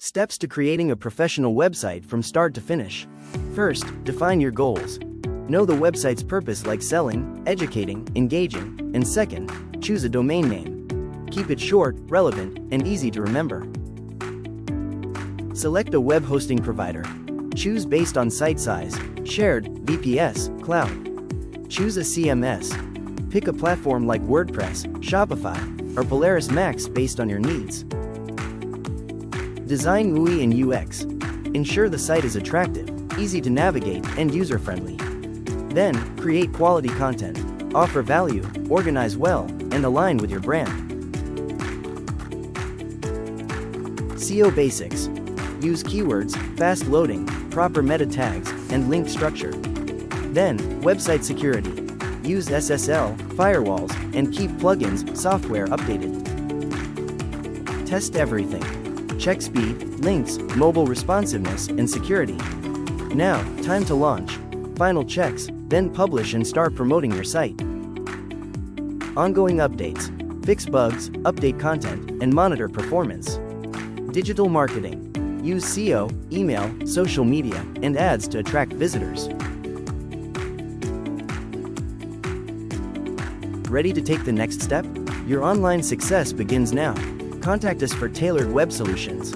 Steps to creating a professional website from start to finish. First, define your goals. Know the website's purpose, like selling, educating, engaging, and second, choose a domain name. Keep it short, relevant, and easy to remember. Select a web hosting provider. Choose based on site size, shared, VPS, cloud. Choose a CMS. Pick a platform like WordPress, Shopify, or Polaris Max based on your needs. Design UI and UX. Ensure the site is attractive, easy to navigate, and user-friendly. Then, create quality content, offer value, organize well, and align with your brand. SEO basics. Use keywords, fast loading, proper meta tags, and link structure. Then, website security. Use SSL, firewalls, and keep plugins, software updated. Test everything. Check speed, links, mobile responsiveness, and security. Now, time to launch. Final checks, then publish and start promoting your site. Ongoing updates. Fix bugs, update content, and monitor performance. Digital marketing. Use SEO, email, social media, and ads to attract visitors. Ready to take the next step? Your online success begins now. Contact us for tailored web solutions.